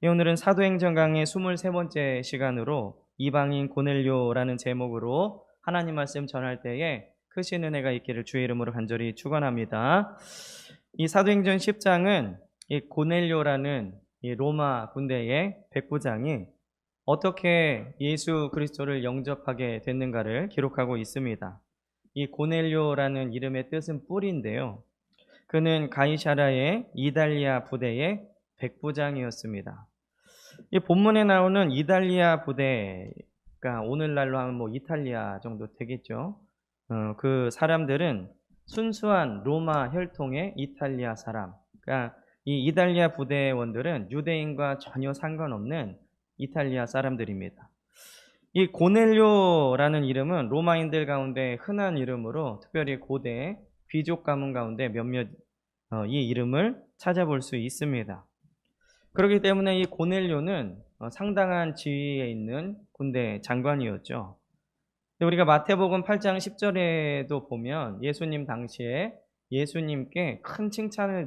오늘은 사도행전 강의 23번째 시간으로 이방인 고넬료라는 제목으로 하나님 말씀 전할 때에 크신 은혜가 있기를 주의 이름으로 간절히 축원합니다. 이 사도행전 10장은 이 고넬료라는 이 로마 군대의 백부장이 어떻게 예수 그리스도를 영접하게 됐는가를 기록하고 있습니다. 이 고넬료라는 이름의 뜻은 뿔인데요. 그는 가이사랴의 이달리아 부대의 백부장이었습니다. 이 본문에 나오는 이달리아 부대가 오늘날로 하면 이탈리아 정도 되겠죠. 그 사람들은 순수한 로마 혈통의 이탈리아 사람. 그러니까 이 이달리아 부대원들은 유대인과 전혀 상관없는 이탈리아 사람들입니다. 이 고넬료라는 이름은 로마인들 가운데 흔한 이름으로 특별히 고대 귀족 가문 가운데 몇몇 이 이름을 찾아볼 수 있습니다. 그렇기 때문에 이 고넬료는 상당한 지위에 있는 군대 장관이었죠. 우리가 마태복음 8장 10절에도 보면 예수님 당시에 예수님께 큰 칭찬을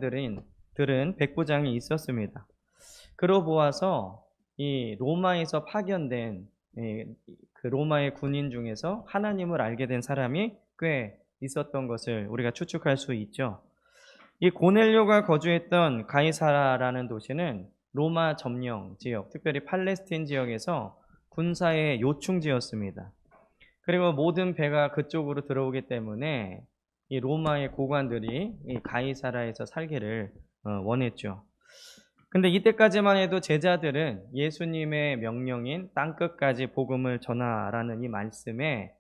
들은 백부장이 있었습니다. 그러 보아서 이 로마에서 파견된 그 로마의 군인 중에서 하나님을 알게 된 사람이 꽤 있었던 것을 우리가 추측할 수 있죠. 이 고넬료가 거주했던 가이사라라는 도시는 로마 점령 지역, 특별히 팔레스틴 지역에서 군사의 요충지였습니다. 그리고 모든 배가 그쪽으로 들어오기 때문에 이 로마의 고관들이 이 가이사라에서 살기를 원했죠. 근데 이때까지만 해도 제자들은 예수님의 명령인 땅끝까지 복음을 전하라는 이 말씀에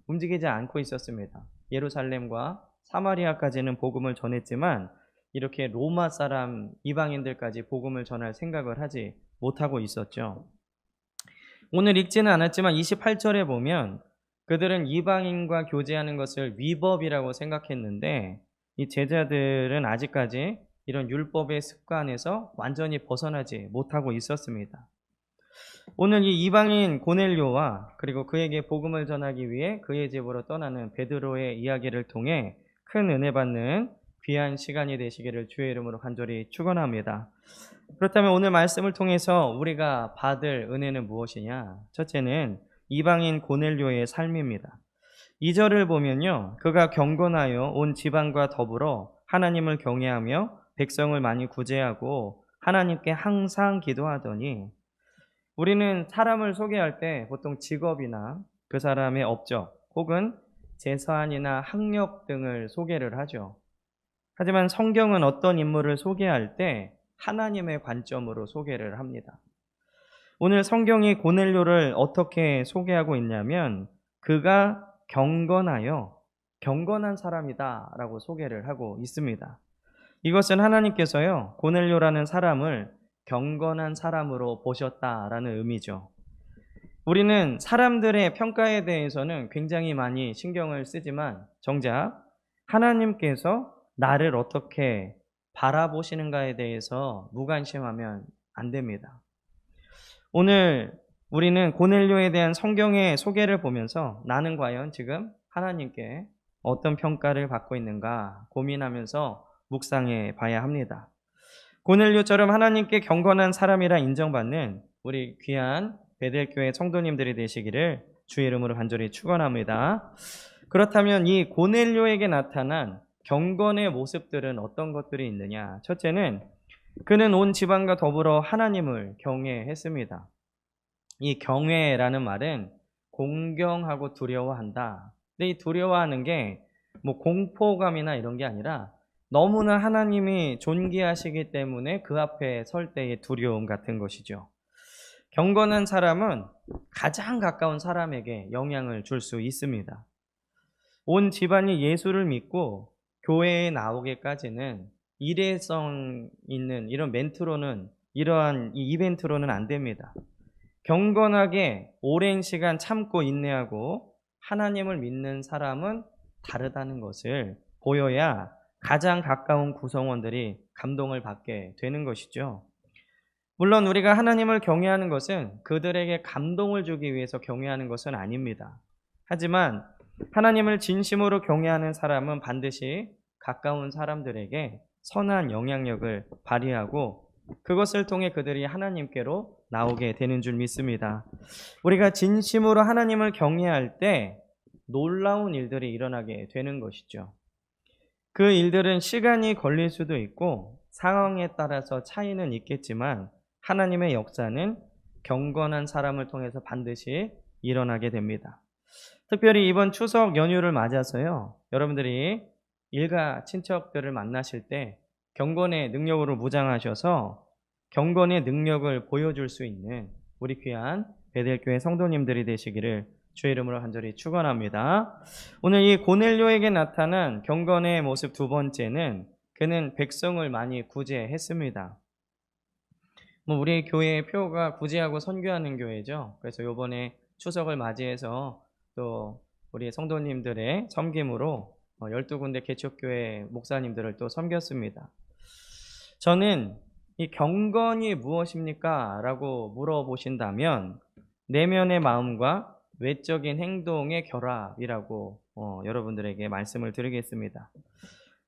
움직이지 않고 있었습니다. 예루살렘과 사마리아까지는 복음을 전했지만 이렇게 로마 사람 이방인들까지 복음을 전할 생각을 하지 못하고 있었죠. 오늘 읽지는 않았지만 28절에 보면 그들은 이방인과 교제하는 것을 위법이라고 생각했는데 이 제자들은 아직까지 이런 율법의 습관에서 완전히 벗어나지 못하고 있었습니다. 오늘 이 이방인 고넬료와 그리고 그에게 복음을 전하기 위해 그의 집으로 떠나는 베드로의 이야기를 통해 큰 은혜 받는 귀한 시간이 되시기를 주의 이름으로 간절히 축원합니다. 그렇다면 오늘 말씀을 통해서 우리가 받을 은혜는 무엇이냐? 첫째는 이방인 고넬료의 삶입니다. 2절을 보면요. 그가 경건하여 온 지방과 더불어 하나님을 경외하며 백성을 많이 구제하고 하나님께 항상 기도하더니 우리는 사람을 소개할 때 보통 직업이나 그 사람의 업적 혹은 재산이나 학력 등을 소개를 하죠. 하지만 성경은 어떤 인물을 소개할 때 하나님의 관점으로 소개를 합니다. 오늘 성경이 고넬료를 어떻게 소개하고 있냐면 그가 경건한 사람이다라고 소개를 하고 있습니다. 이것은 하나님께서요 고넬료라는 사람을 경건한 사람으로 보셨다라는 의미죠. 우리는 사람들의 평가에 대해서는 굉장히 많이 신경을 쓰지만 정작 하나님께서 나를 어떻게 바라보시는가에 대해서 무관심하면 안 됩니다. 오늘 우리는 고넬료에 대한 성경의 소개를 보면서 나는 과연 지금 하나님께 어떤 평가를 받고 있는가 고민하면서 묵상해 봐야 합니다. 고넬료처럼 하나님께 경건한 사람이라 인정받는 우리 귀한 베델교회 성도님들이 되시기를 주의 이름으로 간절히 축원합니다. 그렇다면 이 고넬료에게 나타난 경건의 모습들은 어떤 것들이 있느냐? 첫째는 그는 온 지방과 더불어 하나님을 경외했습니다. 이 경외라는 말은 공경하고 두려워한다. 근데 이 두려워하는 게 공포감이나 이런 게 아니라 너무나 하나님이 존귀하시기 때문에 그 앞에 설 때의 두려움 같은 것이죠. 경건한 사람은 가장 가까운 사람에게 영향을 줄 수 있습니다. 온 집안이 예수를 믿고 교회에 나오기까지는 일회성 있는 이런 멘트로는 이러한 이 이벤트로는 안 됩니다. 경건하게 오랜 시간 참고 인내하고 하나님을 믿는 사람은 다르다는 것을 보여야 가장 가까운 구성원들이 감동을 받게 되는 것이죠. 물론 우리가 하나님을 경외하는 것은 그들에게 감동을 주기 위해서 경외하는 것은 아닙니다. 하지만 하나님을 진심으로 경외하는 사람은 반드시 가까운 사람들에게 선한 영향력을 발휘하고 그것을 통해 그들이 하나님께로 나오게 되는 줄 믿습니다. 우리가 진심으로 하나님을 경외할 때 놀라운 일들이 일어나게 되는 것이죠. 그 일들은 시간이 걸릴 수도 있고 상황에 따라서 차이는 있겠지만 하나님의 역사는 경건한 사람을 통해서 반드시 일어나게 됩니다. 특별히 이번 추석 연휴를 맞아서요, 여러분들이 일가 친척들을 만나실 때 경건의 능력으로 무장하셔서 경건의 능력을 보여줄 수 있는 우리 귀한 베델교회 성도님들이 되시기를 주의 이름으로 간절히 축원합니다. 오늘 이 고넬료에게 나타난 경건의 모습 두 번째는 그는 백성을 많이 구제했습니다. 우리 교회의 표가 구제하고 선교하는 교회죠. 그래서 이번에 추석을 맞이해서 또 우리 성도님들의 섬김으로 12군데 개척교회 목사님들을 또 섬겼습니다. 저는 이 경건이 무엇입니까? 라고 물어보신다면 내면의 마음과 외적인 행동의 결합이라고 여러분들에게 말씀을 드리겠습니다.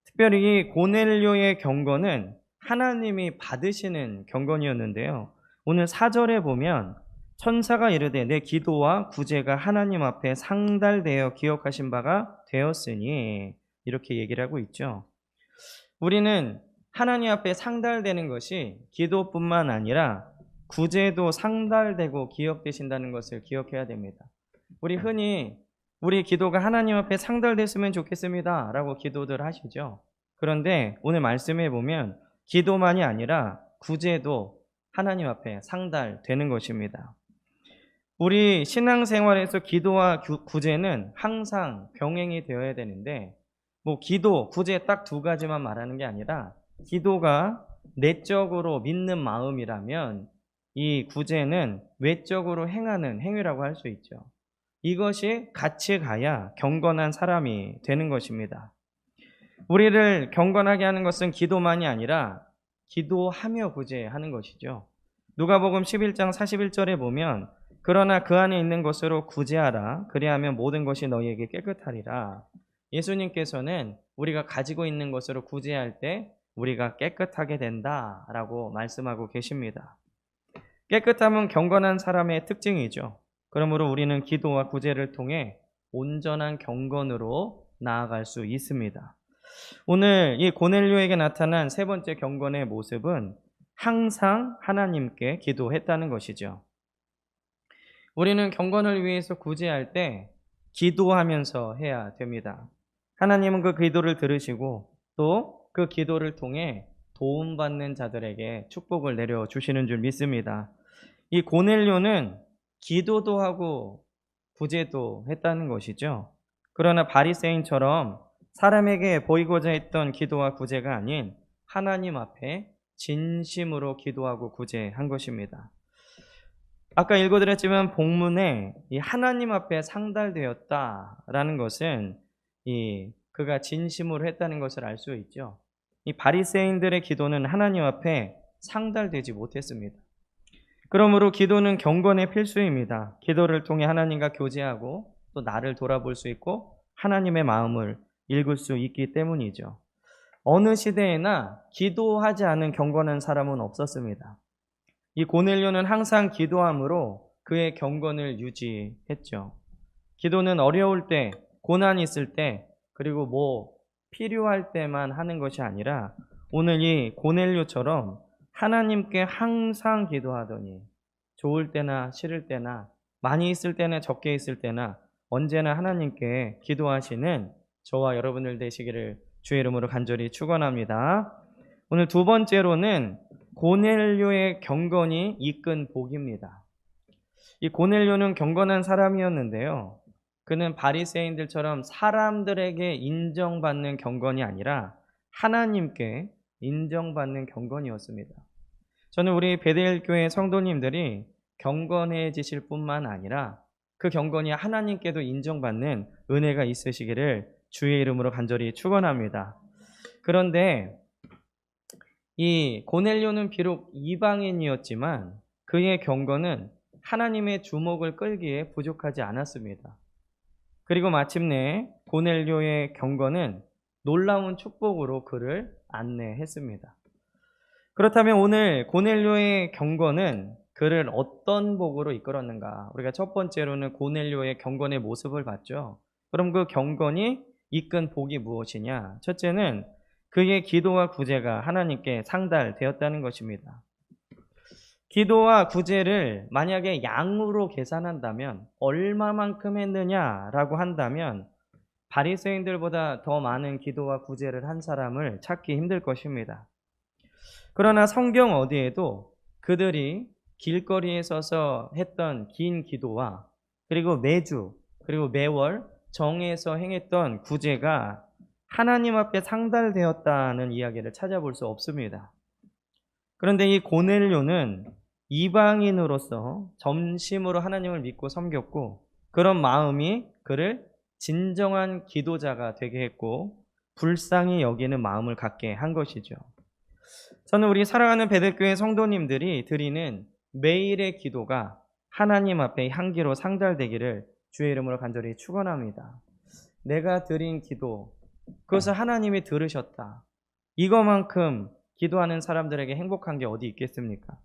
특별히 고넬료의 경건은 하나님이 받으시는 경건이었는데요. 오늘 4절에 보면 천사가 이르되 내 기도와 구제가 하나님 앞에 상달되어 기억하신 바가 되었으니 이렇게 얘기를 하고 있죠. 우리는 하나님 앞에 상달되는 것이 기도뿐만 아니라 구제도 상달되고 기억되신다는 것을 기억해야 됩니다. 우리 흔히 우리 기도가 하나님 앞에 상달됐으면 좋겠습니다 라고 기도들 하시죠. 그런데 오늘 말씀해 보면 기도만이 아니라 구제도 하나님 앞에 상달되는 것입니다. 우리 신앙생활에서 기도와 구제는 항상 병행이 되어야 되는데 기도, 구제 딱 두 가지만 말하는 게 아니라 기도가 내적으로 믿는 마음이라면 이 구제는 외적으로 행하는 행위라고 할 수 있죠. 이것이 같이 가야 경건한 사람이 되는 것입니다. 우리를 경건하게 하는 것은 기도만이 아니라 기도하며 구제하는 것이죠. 누가복음 11장 41절에 보면 그러나 그 안에 있는 것으로 구제하라. 그리하면 모든 것이 너희에게 깨끗하리라. 예수님께서는 우리가 가지고 있는 것으로 구제할 때 우리가 깨끗하게 된다라고 말씀하고 계십니다. 깨끗함은 경건한 사람의 특징이죠. 그러므로 우리는 기도와 구제를 통해 온전한 경건으로 나아갈 수 있습니다. 오늘 이 고넬료에게 나타난 세 번째 경건의 모습은 항상 하나님께 기도했다는 것이죠. 우리는 경건을 위해서 구제할 때 기도하면서 해야 됩니다. 하나님은 그 기도를 들으시고 또 그 기도를 통해 도움받는 자들에게 축복을 내려주시는 줄 믿습니다. 이 고넬료는 기도도 하고 구제도 했다는 것이죠. 그러나 바리새인처럼 사람에게 보이고자 했던 기도와 구제가 아닌 하나님 앞에 진심으로 기도하고 구제한 것입니다. 아까 읽어드렸지만 본문에 이 하나님 앞에 상달되었다라는 것은 그가 진심으로 했다는 것을 알 수 있죠. 이 바리새인들의 기도는 하나님 앞에 상달되지 못했습니다. 그러므로 기도는 경건의 필수입니다. 기도를 통해 하나님과 교제하고 또 나를 돌아볼 수 있고 하나님의 마음을 읽을 수 있기 때문이죠. 어느 시대에나 기도하지 않은 경건한 사람은 없었습니다. 이 고넬료는 항상 기도함으로 그의 경건을 유지했죠. 기도는 어려울 때, 고난이 있을 때, 그리고 필요할 때만 하는 것이 아니라 오늘 이 고넬료처럼 하나님께 항상 기도하더니 좋을 때나 싫을 때나 많이 있을 때나 적게 있을 때나 언제나 하나님께 기도하시는 저와 여러분들 되시기를 주의 이름으로 간절히 축원합니다. 오늘 두 번째로는 고넬료의 경건이 이끈 복입니다. 이 고넬료는 경건한 사람이었는데요. 그는 바리새인들처럼 사람들에게 인정받는 경건이 아니라 하나님께 인정받는 경건이었습니다. 저는 우리 베델교회 성도님들이 경건해지실 뿐만 아니라 그 경건이 하나님께도 인정받는 은혜가 있으시기를 주의 이름으로 간절히 축원합니다. 그런데 이 고넬료는 비록 이방인이었지만 그의 경건은 하나님의 주목을 끌기에 부족하지 않았습니다. 그리고 마침내 고넬료의 경건은 놀라운 축복으로 그를 안내했습니다. 그렇다면 오늘 고넬료의 경건은 그를 어떤 복으로 이끌었는가? 우리가 첫 번째로는 고넬료의 경건의 모습을 봤죠. 그럼 그 경건이 이끈 복이 무엇이냐? 첫째는 그의 기도와 구제가 하나님께 상달되었다는 것입니다. 기도와 구제를 만약에 양으로 계산한다면 얼마만큼 했느냐라고 한다면 바리새인들보다 더 많은 기도와 구제를 한 사람을 찾기 힘들 것입니다. 그러나 성경 어디에도 그들이 길거리에 서서 했던 긴 기도와 그리고 매주 그리고 매월 정해서 행했던 구제가 하나님 앞에 상달되었다는 이야기를 찾아볼 수 없습니다. 그런데 이 고넬료는 이방인으로서 전심으로 하나님을 믿고 섬겼고 그런 마음이 그를 진정한 기도자가 되게 했고 불쌍히 여기는 마음을 갖게 한 것이죠. 저는 우리 사랑하는 베들교회 성도님들이 드리는 매일의 기도가 하나님 앞에 향기로 상달되기를 주의 이름으로 간절히 축원합니다. 내가 드린 기도, 그것을 하나님이 들으셨다. 이거만큼 기도하는 사람들에게 행복한 게 어디 있겠습니까?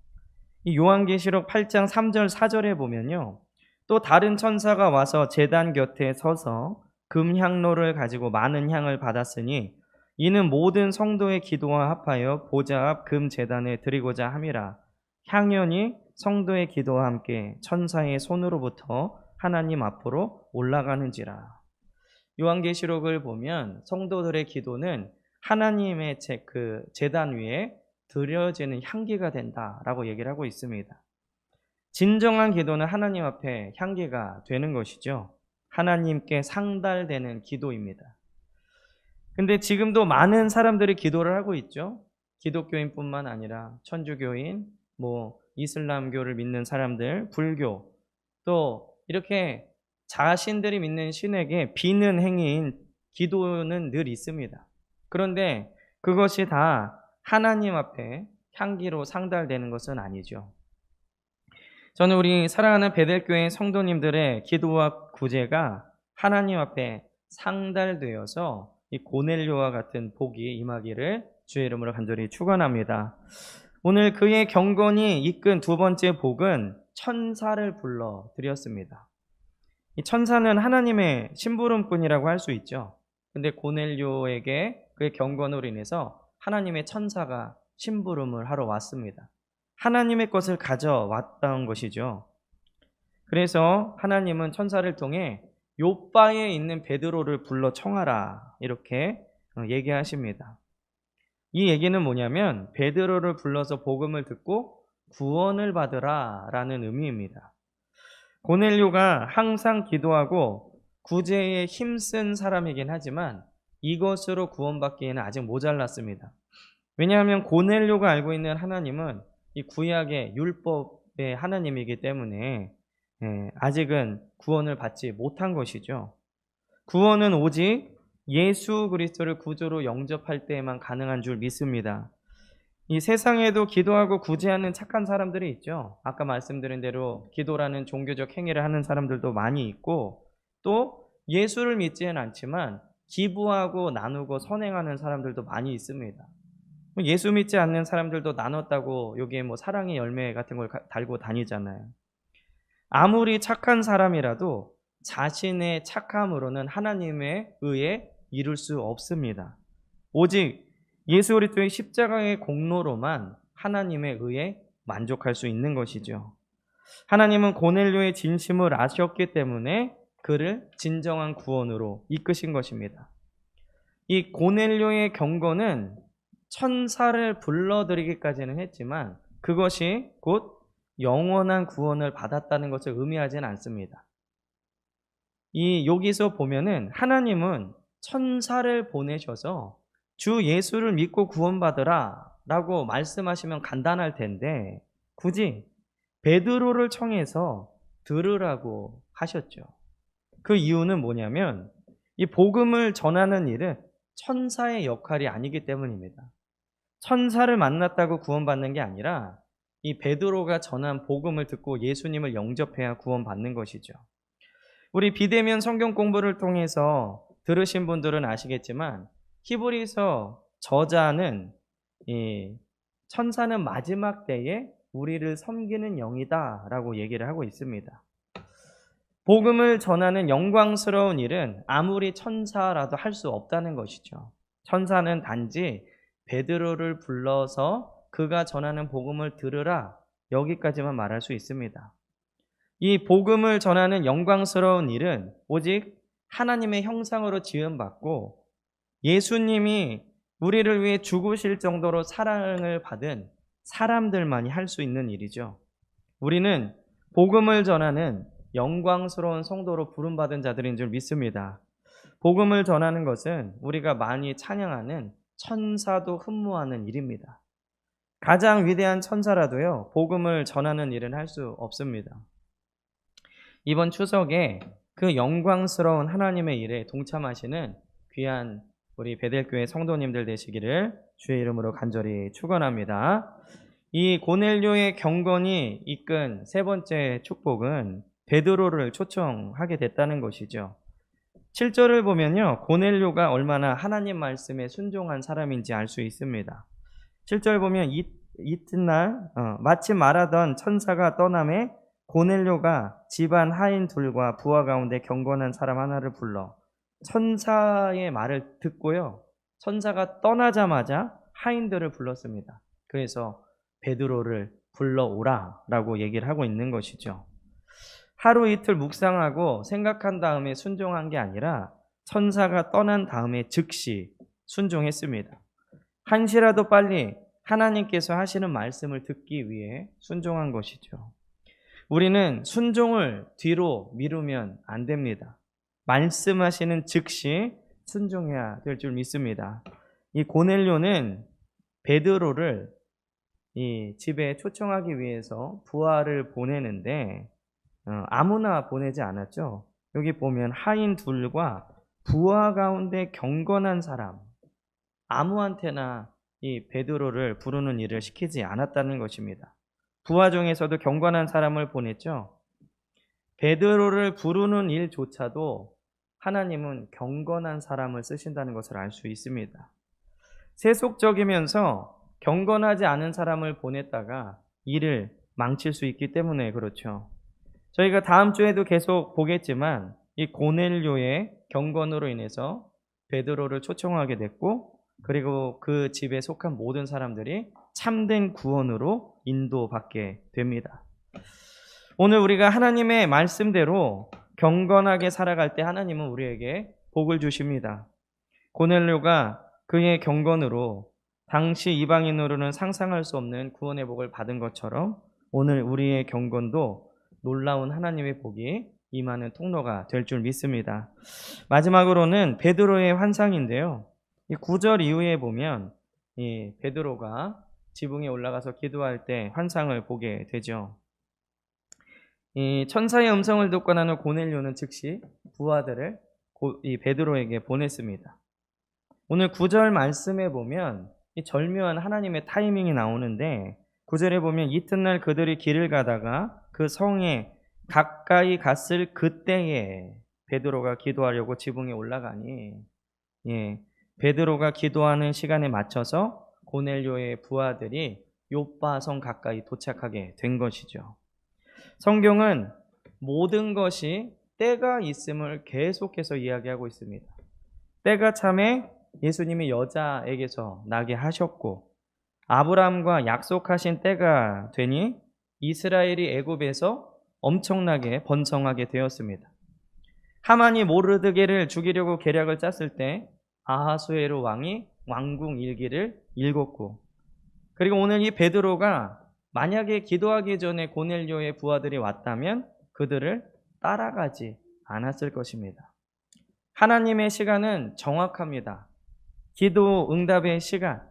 이 요한계시록 8장 3절 4절에 보면요. 또 다른 천사가 와서 제단 곁에 서서 금향로를 가지고 많은 향을 받았으니 이는 모든 성도의 기도와 합하여 보좌 앞 금 제단에 드리고자 함이라. 향연이 성도의 기도와 함께 천사의 손으로부터 하나님 앞으로 올라가는지라. 요한계시록을 보면 성도들의 기도는 하나님의 그 제단 위에 드려지는 향기가 된다라고 얘기를 하고 있습니다. 진정한 기도는 하나님 앞에 향기가 되는 것이죠. 하나님께 상달되는 기도입니다. 근데 지금도 많은 사람들이 기도를 하고 있죠. 기독교인뿐만 아니라 천주교인, 이슬람교를 믿는 사람들, 불교, 또 이렇게 자신들이 믿는 신에게 비는 행위인 기도는 늘 있습니다. 그런데 그것이 다 하나님 앞에 향기로 상달되는 것은 아니죠. 저는 우리 사랑하는 베델교회 성도님들의 기도와 구제가 하나님 앞에 상달되어서 이 고넬료와 같은 복이 임하기를 주의 이름으로 간절히 축원합니다. 오늘 그의 경건이 이끈 두 번째 복은 천사를 불러 드렸습니다. 이 천사는 하나님의 심부름꾼이라고 할 수 있죠. 근데 고넬료에게 그의 경건으로 인해서 하나님의 천사가 심부름을 하러 왔습니다. 하나님의 것을 가져왔던 것이죠. 그래서 하나님은 천사를 통해 요바에 있는 베드로를 불러 청하라 이렇게 얘기하십니다. 이 얘기는 뭐냐면 베드로를 불러서 복음을 듣고 구원을 받으라 라는 의미입니다. 고넬료가 항상 기도하고 구제에 힘쓴 사람이긴 하지만 이것으로 구원받기에는 아직 모자랐습니다. 왜냐하면 고넬료가 알고 있는 하나님은 이 구약의 율법의 하나님이기 때문에 아직은 구원을 받지 못한 것이죠. 구원은 오직 예수 그리스도를 구주로 영접할 때에만 가능한 줄 믿습니다. 이 세상에도 기도하고 구제하는 착한 사람들이 있죠. 아까 말씀드린 대로 기도라는 종교적 행위를 하는 사람들도 많이 있고 또 예수를 믿지는 않지만 기부하고 나누고 선행하는 사람들도 많이 있습니다. 예수 믿지 않는 사람들도 나눴다고 여기에 사랑의 열매 같은 걸 달고 다니잖아요. 아무리 착한 사람이라도 자신의 착함으로는 하나님의 의에 이룰 수 없습니다. 오직 예수 그리스도의 십자가의 공로로만 하나님의 의에 만족할 수 있는 것이죠. 하나님은 고넬료의 진심을 아셨기 때문에 그를 진정한 구원으로 이끄신 것입니다. 이 고넬료의 경건은 천사를 불러들이기까지는 했지만 그것이 곧 영원한 구원을 받았다는 것을 의미하지는 않습니다. 여기서 보면은 하나님은 천사를 보내셔서 주 예수를 믿고 구원받으라 라고 말씀하시면 간단할 텐데 굳이 베드로를 청해서 들으라고 하셨죠. 그 이유는 뭐냐면 이 복음을 전하는 일은 천사의 역할이 아니기 때문입니다. 천사를 만났다고 구원받는 게 아니라 이 베드로가 전한 복음을 듣고 예수님을 영접해야 구원받는 것이죠. 우리 비대면 성경 공부를 통해서 들으신 분들은 아시겠지만 히브리서 저자는 천사는 마지막 때에 우리를 섬기는 영이다 라고 얘기를 하고 있습니다. 복음을 전하는 영광스러운 일은 아무리 천사라도 할 수 없다는 것이죠. 천사는 단지 베드로를 불러서 그가 전하는 복음을 들으라, 여기까지만 말할 수 있습니다. 이 복음을 전하는 영광스러운 일은 오직 하나님의 형상으로 지음받고 예수님이 우리를 위해 죽으실 정도로 사랑을 받은 사람들만이 할 수 있는 일이죠. 우리는 복음을 전하는 영광스러운 성도로 부름받은 자들인 줄 믿습니다. 복음을 전하는 것은 우리가 많이 찬양하는 천사도 흠모하는 일입니다. 가장 위대한 천사라도요, 복음을 전하는 일은 할 수 없습니다. 이번 추석에 그 영광스러운 하나님의 일에 동참하시는 귀한 우리 베델교회 성도님들 되시기를 주의 이름으로 간절히 축원합니다. 이 고넬료의 경건이 이끈 세 번째 축복은 베드로를 초청하게 됐다는 것이죠. 7절을 보면요, 고넬료가 얼마나 하나님 말씀에 순종한 사람인지 알 수 있습니다. 7절 보면 이튿날 마침 말하던 천사가 떠남에 고넬료가 집안 하인 둘과 부하 가운데 경건한 사람 하나를 불러 천사의 말을 듣고요, 천사가 떠나자마자 하인들을 불렀습니다. 그래서 베드로를 불러오라 라고 얘기를 하고 있는 것이죠. 하루 이틀 묵상하고 생각한 다음에 순종한 게 아니라 천사가 떠난 다음에 즉시 순종했습니다. 한시라도 빨리 하나님께서 하시는 말씀을 듣기 위해 순종한 것이죠. 우리는 순종을 뒤로 미루면 안 됩니다. 말씀하시는 즉시 순종해야 될 줄 믿습니다. 이 고넬료는 베드로를 이 집에 초청하기 위해서 부하를 보내는데 아무나 보내지 않았죠. 여기 보면 하인 둘과 부하 가운데 경건한 사람, 아무한테나 이 베드로를 부르는 일을 시키지 않았다는 것입니다. 부하 중에서도 경건한 사람을 보냈죠. 베드로를 부르는 일조차도 하나님은 경건한 사람을 쓰신다는 것을 알 수 있습니다. 세속적이면서 경건하지 않은 사람을 보냈다가 일을 망칠 수 있기 때문에 그렇죠. 저희가 다음 주에도 계속 보겠지만 이 고넬료의 경건으로 인해서 베드로를 초청하게 됐고, 그리고 그 집에 속한 모든 사람들이 참된 구원으로 인도받게 됩니다. 오늘 우리가 하나님의 말씀대로 경건하게 살아갈 때 하나님은 우리에게 복을 주십니다. 고넬료가 그의 경건으로 당시 이방인으로는 상상할 수 없는 구원의 복을 받은 것처럼 오늘 우리의 경건도 놀라운 하나님의 복이 임하는 통로가 될 줄 믿습니다. 마지막으로는 베드로의 환상인데요. 이 9절 이후에 보면 이 베드로가 지붕에 올라가서 기도할 때 환상을 보게 되죠. 이 천사의 음성을 듣고 나는 고넬료는 즉시 부하들을 이 베드로에게 보냈습니다. 오늘 9절 말씀에 보면 이 절묘한 하나님의 타이밍이 나오는데 9절에 보면 이튿날 그들이 길을 가다가 그 성에 가까이 갔을 그때에 베드로가 기도하려고 지붕에 올라가니 베드로가 기도하는 시간에 맞춰서 고넬료의 부하들이 요빠 성 가까이 도착하게 된 것이죠. 성경은 모든 것이 때가 있음을 계속해서 이야기하고 있습니다. 때가 참에 예수님이 여자에게서 나게 하셨고 아브라함과 약속하신 때가 되니 이스라엘이 애굽에서 엄청나게 번성하게 되었습니다. 하만이 모르드게를 죽이려고 계략을 짰을 때 아하수에로 왕이 왕궁 일기를 읽었고, 그리고 오늘 이 베드로가 만약에 기도하기 전에 고넬료의 부하들이 왔다면 그들을 따라가지 않았을 것입니다. 하나님의 시간은 정확합니다. 기도 응답의 시간,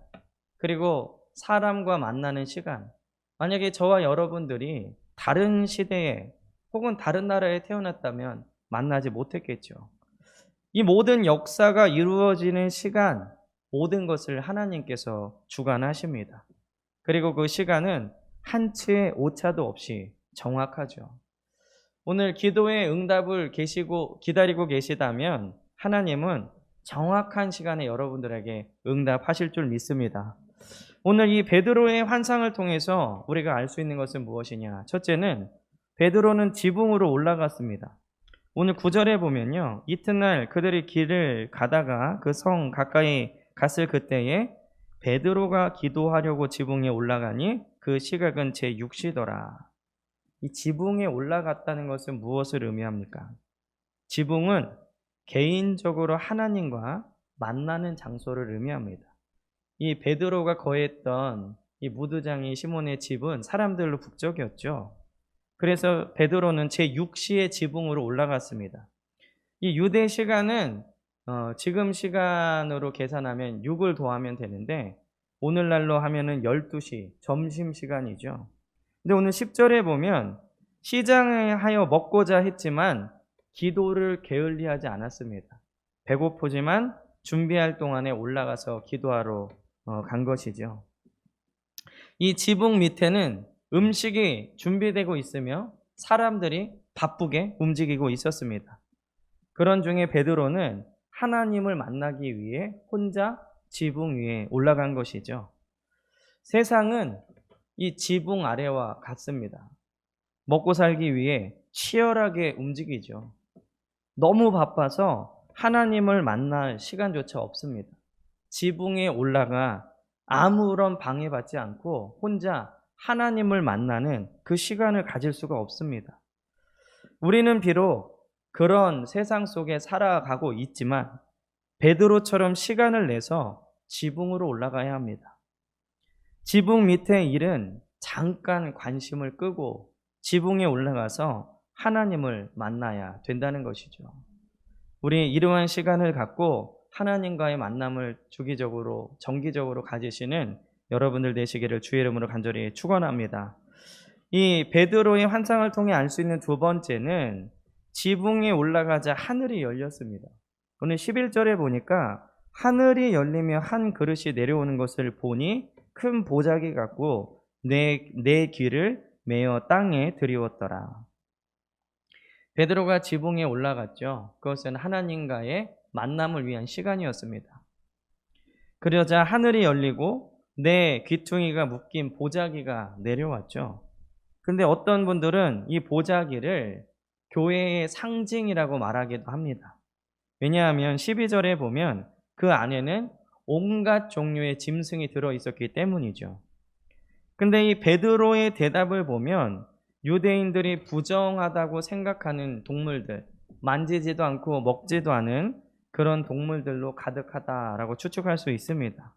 그리고 사람과 만나는 시간. 만약에 저와 여러분들이 다른 시대에 혹은 다른 나라에 태어났다면 만나지 못했겠죠. 이 모든 역사가 이루어지는 시간, 모든 것을 하나님께서 주관하십니다. 그리고 그 시간은 한치의 오차도 없이 정확하죠. 오늘 기도의 응답을 기다리고 계시다면 하나님은 정확한 시간에 여러분들에게 응답하실 줄 믿습니다. 오늘 이 베드로의 환상을 통해서 우리가 알 수 있는 것은 무엇이냐? 첫째는 베드로는 지붕으로 올라갔습니다. 오늘 9절에 보면요. 이튿날 그들이 길을 가다가 그 성 가까이 갔을 그때에 베드로가 기도하려고 지붕에 올라가니 그 시각은 제6시더라. 이 지붕에 올라갔다는 것은 무엇을 의미합니까? 지붕은 개인적으로 하나님과 만나는 장소를 의미합니다. 이 베드로가 거했던 이 무두장이 시몬의 집은 사람들로 북적이었죠. 그래서 베드로는 제6시의 지붕으로 올라갔습니다. 이 유대 시간은 지금 시간으로 계산하면 6을 더하면 되는데 오늘날로 하면은 12시 점심시간이죠. 근데 오늘 10절에 보면 시장에 하여 먹고자 했지만 기도를 게을리하지 않았습니다. 배고프지만 준비할 동안에 올라가서 기도하러 간 것이죠. 이 지붕 밑에는 음식이 준비되고 있으며 사람들이 바쁘게 움직이고 있었습니다. 그런 중에 베드로는 하나님을 만나기 위해 혼자 지붕 위에 올라간 것이죠. 세상은 이 지붕 아래와 같습니다. 먹고 살기 위해 치열하게 움직이죠. 너무 바빠서 하나님을 만날 시간조차 없습니다. 지붕에 올라가 아무런 방해받지 않고 혼자 하나님을 만나는 그 시간을 가질 수가 없습니다. 우리는 비록 그런 세상 속에 살아가고 있지만 베드로처럼 시간을 내서 지붕으로 올라가야 합니다. 지붕 밑의 일은 잠깐 관심을 끄고 지붕에 올라가서 하나님을 만나야 된다는 것이죠. 우리 이러한 시간을 갖고 하나님과의 만남을 주기적으로 정기적으로 가지시는 여러분들 되시기를 주의 이름으로 간절히 축원합니다. 이 베드로의 환상을 통해 알 수 있는 두 번째는 지붕에 올라가자 하늘이 열렸습니다. 오늘 11절에 보니까 하늘이 열리며 한 그릇이 내려오는 것을 보니 큰 보자기 같고 내 귀를 메어 땅에 드리웠더라. 베드로가 지붕에 올라갔죠. 그것은 하나님과의 만남을 위한 시간이었습니다. 그러자 하늘이 열리고 내 귀퉁이가 묶인 보자기가 내려왔죠. 근데 어떤 분들은 이 보자기를 교회의 상징이라고 말하기도 합니다. 왜냐하면 12절에 보면 그 안에는 온갖 종류의 짐승이 들어있었기 때문이죠. 근데 이 베드로의 대답을 보면 유대인들이 부정하다고 생각하는 동물들, 만지지도 않고 먹지도 않은 그런 동물들로 가득하다라고 추측할 수 있습니다.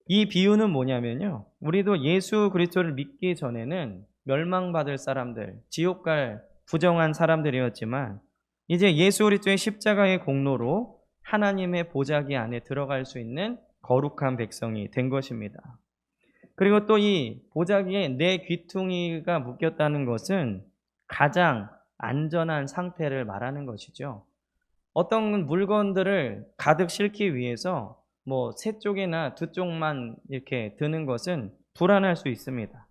이 비유는 뭐냐면요. 우리도 예수 그리스도를 믿기 전에는 멸망받을 사람들, 지옥 갈 부정한 사람들이었지만 이제 예수 그리스도의 십자가의 공로로 하나님의 보자기 안에 들어갈 수 있는 거룩한 백성이 된 것입니다. 그리고 또 이 보자기에 내 귀퉁이가 묶였다는 것은 가장 안전한 상태를 말하는 것이죠. 어떤 물건들을 가득 싣기 위해서 세 쪽이나 두 쪽만 이렇게 드는 것은 불안할 수 있습니다.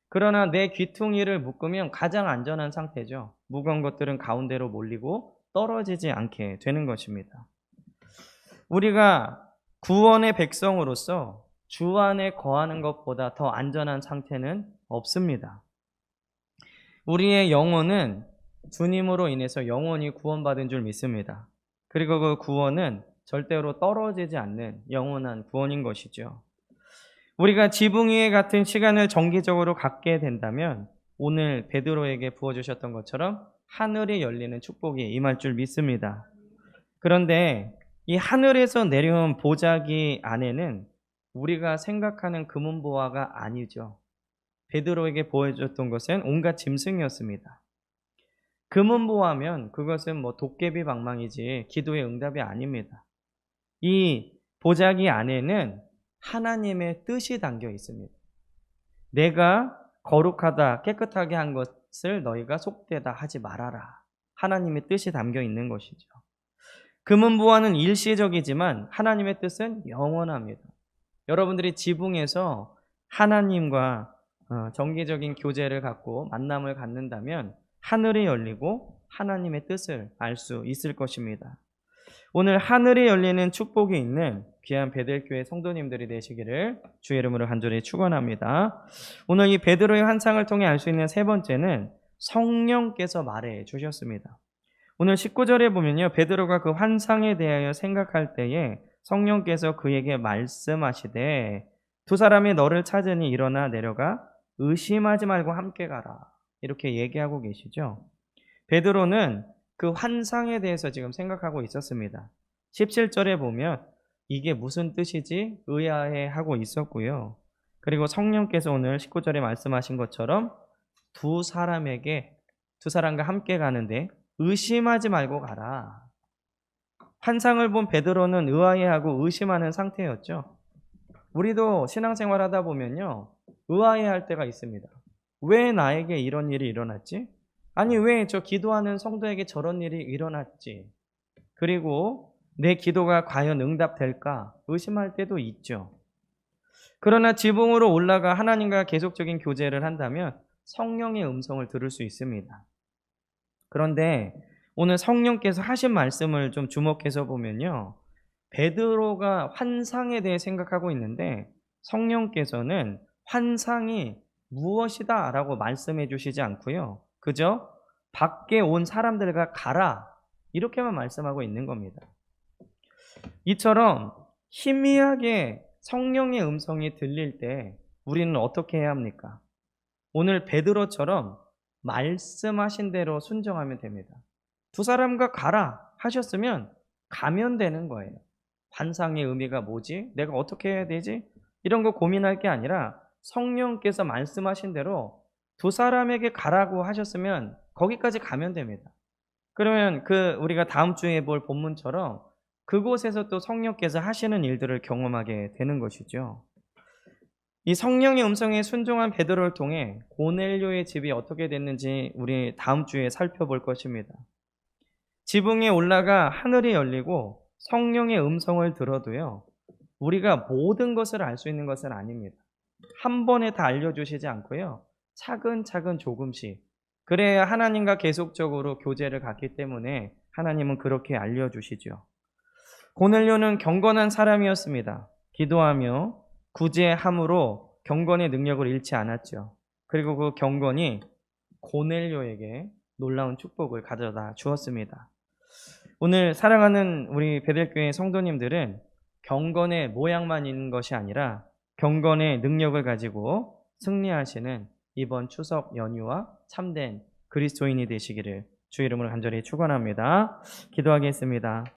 그러나 내 귀퉁이를 묶으면 가장 안전한 상태죠. 무거운 것들은 가운데로 몰리고 떨어지지 않게 되는 것입니다. 우리가 구원의 백성으로서 주 안에 거하는 것보다 더 안전한 상태는 없습니다. 우리의 영혼은 주님으로 인해서 영원히 구원받은 줄 믿습니다. 그리고 그 구원은 절대로 떨어지지 않는 영원한 구원인 것이죠. 우리가 지붕 위에 같은 시간을 정기적으로 갖게 된다면 오늘 베드로에게 부어주셨던 것처럼 하늘이 열리는 축복이 임할 줄 믿습니다. 그런데 이 하늘에서 내려온 보자기 안에는 우리가 생각하는 금은보화가 아니죠. 베드로에게 보여줬던 것은 온갖 짐승이었습니다. 금은보화면 그것은 도깨비 방망이지 기도의 응답이 아닙니다. 이 보자기 안에는 하나님의 뜻이 담겨 있습니다. 내가 거룩하다 깨끗하게 한 것을 너희가 속되다 하지 말아라. 하나님의 뜻이 담겨 있는 것이죠. 금은보화는 일시적이지만 하나님의 뜻은 영원합니다. 여러분들이 지붕에서 하나님과 정기적인 교제를 갖고 만남을 갖는다면 하늘이 열리고 하나님의 뜻을 알 수 있을 것입니다. 오늘 하늘이 열리는 축복이 있는 귀한 베델교회 성도님들이 되시기를 주의 이름으로 간절히 축원합니다. 오늘 이 베드로의 환상을 통해 알 수 있는 세 번째는 성령께서 말해 주셨습니다. 오늘 19절에 보면요, 베드로가 그 환상에 대하여 생각할 때에 성령께서 그에게 말씀하시되 두 사람이 너를 찾으니 일어나 내려가 의심하지 말고 함께 가라, 이렇게 얘기하고 계시죠. 베드로는 그 환상에 대해서 지금 생각하고 있었습니다. 17절에 보면 이게 무슨 뜻이지? 의아해하고 있었고요. 그리고 성령께서 오늘 19절에 말씀하신 것처럼 두 사람과 함께 가는데 의심하지 말고 가라. 환상을 본 베드로는 의아해하고 의심하는 상태였죠. 우리도 신앙생활 하다 보면요, 의아해할 때가 있습니다. 왜 나에게 이런 일이 일어났지? 아니, 왜 저 기도하는 성도에게 저런 일이 일어났지? 그리고 내 기도가 과연 응답될까? 의심할 때도 있죠. 그러나 지붕으로 올라가 하나님과 계속적인 교제를 한다면 성령의 음성을 들을 수 있습니다. 그런데 오늘 성령께서 하신 말씀을 좀 주목해서 보면요, 베드로가 환상에 대해 생각하고 있는데 성령께서는 환상이 무엇이다 라고 말씀해 주시지 않고요, 그저 밖에 온 사람들과 가라, 이렇게만 말씀하고 있는 겁니다. 이처럼 희미하게 성령의 음성이 들릴 때 우리는 어떻게 해야 합니까? 오늘 베드로처럼 말씀하신 대로 순종하면 됩니다. 두 사람과 가라 하셨으면 가면 되는 거예요. 환상의 의미가 뭐지? 내가 어떻게 해야 되지? 이런 거 고민할 게 아니라 성령께서 말씀하신 대로 두 사람에게 가라고 하셨으면 거기까지 가면 됩니다. 그러면 우리가 다음 주에 볼 본문처럼 그곳에서 또 성령께서 하시는 일들을 경험하게 되는 것이죠. 이 성령의 음성에 순종한 베드로를 통해 고넬료의 집이 어떻게 됐는지 우리 다음 주에 살펴볼 것입니다. 지붕에 올라가 하늘이 열리고 성령의 음성을 들어도요, 우리가 모든 것을 알 수 있는 것은 아닙니다. 한 번에 다 알려주시지 않고요, 차근차근 조금씩, 그래야 하나님과 계속적으로 교제를 갖기 때문에 하나님은 그렇게 알려주시죠. 고넬료는 경건한 사람이었습니다. 기도하며 구제함으로 경건의 능력을 잃지 않았죠. 그리고 그 경건이 고넬료에게 놀라운 축복을 가져다 주었습니다. 오늘 사랑하는 우리 베델교회 성도님들은 경건의 모양만 있는 것이 아니라 경건의 능력을 가지고 승리하시는 이번 추석 연휴와 참된 그리스도인이 되시기를 주 이름으로 간절히 축원합니다. 기도하겠습니다.